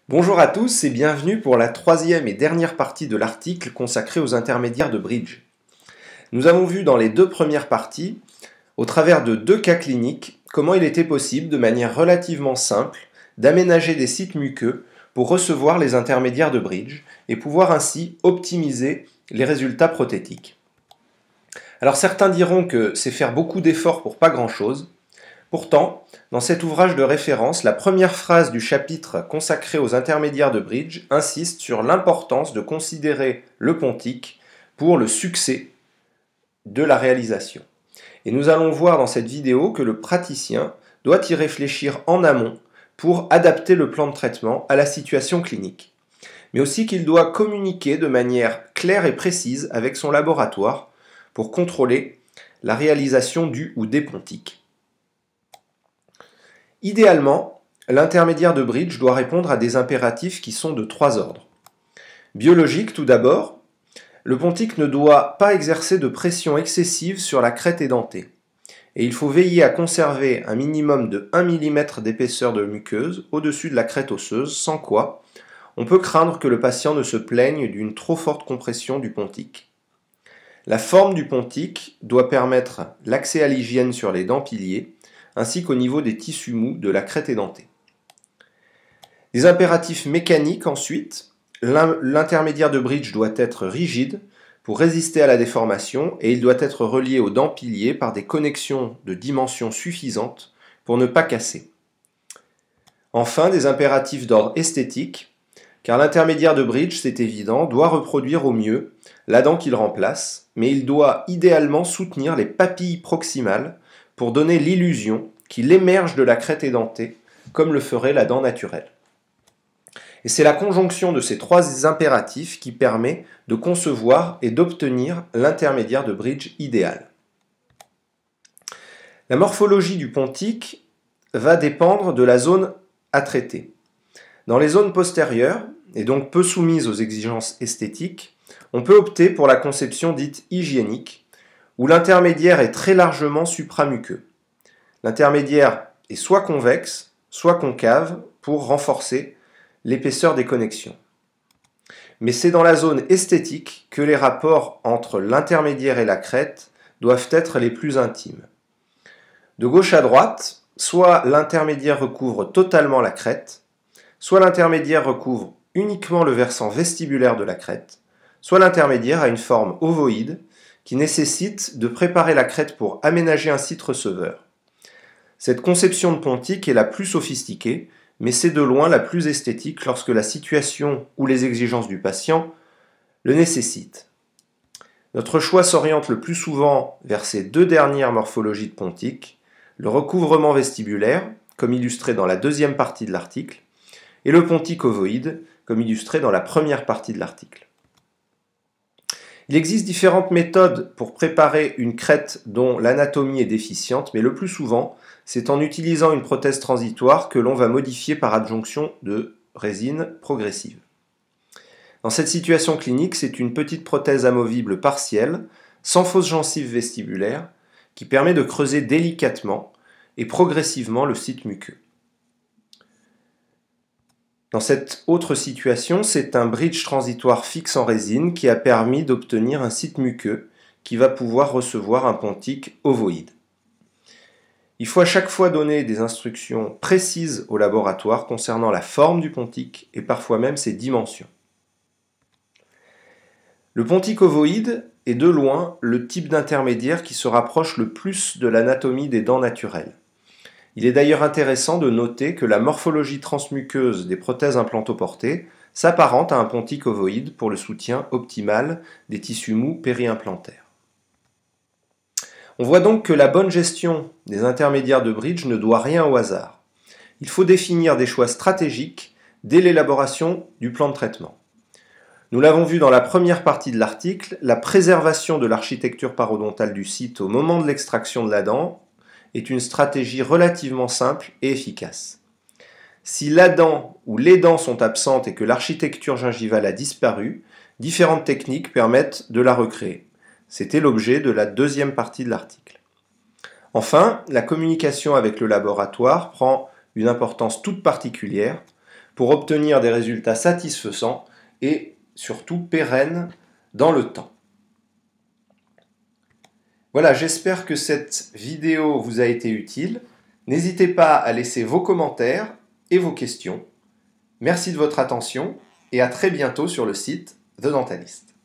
Bonjour à tous et bienvenue pour la troisième et dernière partie de l'article consacré aux intermédiaires de bridge. Nous avons vu dans les deux premières parties, au travers de deux cas cliniques, comment il était possible, de manière relativement simple, d'aménager des sites muqueux pour recevoir les intermédiaires de bridge et pouvoir ainsi optimiser les résultats prothétiques. Alors certains diront que c'est faire beaucoup d'efforts pour pas grand-chose. Pourtant, dans cet ouvrage de référence, la première phrase du chapitre consacré aux intermédiaires de bridge insiste sur l'importance de considérer le pontique pour le succès de la réalisation. Et nous allons voir dans cette vidéo que le praticien doit y réfléchir en amont pour adapter le plan de traitement à la situation clinique, mais aussi qu'il doit communiquer de manière claire et précise avec son laboratoire pour contrôler la réalisation du ou des pontiques. Idéalement, l'intermédiaire de bridge doit répondre à des impératifs qui sont de trois ordres. Biologique tout d'abord, le pontique ne doit pas exercer de pression excessive sur la crête édentée. Et il faut veiller à conserver un minimum de 1 mm d'épaisseur de muqueuse au-dessus de la crête osseuse, sans quoi on peut craindre que le patient ne se plaigne d'une trop forte compression du pontique. La forme du pontique doit permettre l'accès à l'hygiène sur les dents piliers, ainsi qu'au niveau des tissus mous de la crête édentée. Les impératifs mécaniques ensuite, l'intermédiaire de bridge doit être rigide pour résister à la déformation et il doit être relié aux dents piliers par des connexions de dimensions suffisantes pour ne pas casser. Enfin, des impératifs d'ordre esthétique, car l'intermédiaire de bridge, c'est évident, doit reproduire au mieux la dent qu'il remplace, mais il doit idéalement soutenir les papilles proximales pour donner l'illusion qu'il émerge de la crête édentée, comme le ferait la dent naturelle. Et c'est la conjonction de ces trois impératifs qui permet de concevoir et d'obtenir l'intermédiaire de bridge idéal. La morphologie du pontique va dépendre de la zone à traiter. Dans les zones postérieures, et donc peu soumises aux exigences esthétiques, on peut opter pour la conception dite hygiénique, où l'intermédiaire est très largement supramuqueux. L'intermédiaire est soit convexe, soit concave pour renforcer l'épaisseur des connexions. Mais c'est dans la zone esthétique que les rapports entre l'intermédiaire et la crête doivent être les plus intimes. De gauche à droite, soit l'intermédiaire recouvre totalement la crête, soit l'intermédiaire recouvre uniquement le versant vestibulaire de la crête, soit l'intermédiaire a une forme ovoïde qui nécessite de préparer la crête pour aménager un site receveur. Cette conception de pontique est la plus sophistiquée, mais c'est de loin la plus esthétique lorsque la situation ou les exigences du patient le nécessitent. Notre choix s'oriente le plus souvent vers ces deux dernières morphologies de pontique, le recouvrement vestibulaire, comme illustré dans la deuxième partie de l'article, et le pontique ovoïde, comme illustré dans la première partie de l'article. Il existe différentes méthodes pour préparer une crête dont l'anatomie est déficiente, mais le plus souvent, c'est en utilisant une prothèse transitoire que l'on va modifier par adjonction de résine progressive. Dans cette situation clinique, c'est une petite prothèse amovible partielle, sans fausse gencive vestibulaire, qui permet de creuser délicatement et progressivement le site muqueux. Dans cette autre situation, c'est un bridge transitoire fixe en résine qui a permis d'obtenir un site muqueux qui va pouvoir recevoir un pontique ovoïde. Il faut à chaque fois donner des instructions précises au laboratoire concernant la forme du pontique et parfois même ses dimensions. Le pontique ovoïde est de loin le type d'intermédiaire qui se rapproche le plus de l'anatomie des dents naturelles. Il est d'ailleurs intéressant de noter que la morphologie transmuqueuse des prothèses implantoportées s'apparente à un pontique ovoïde pour le soutien optimal des tissus mous périimplantaires. On voit donc que la bonne gestion des intermédiaires de bridge ne doit rien au hasard. Il faut définir des choix stratégiques dès l'élaboration du plan de traitement. Nous l'avons vu dans la première partie de l'article, la préservation de l'architecture parodontale du site au moment de l'extraction de la dent est une stratégie relativement simple et efficace. Si la dent ou les dents sont absentes et que l'architecture gingivale a disparu, différentes techniques permettent de la recréer. C'était l'objet de la deuxième partie de l'article. Enfin, la communication avec le laboratoire prend une importance toute particulière pour obtenir des résultats satisfaisants et surtout pérennes dans le temps. Voilà, j'espère que cette vidéo vous a été utile. N'hésitez pas à laisser vos commentaires et vos questions. Merci de votre attention et à très bientôt sur le site The Dentalist.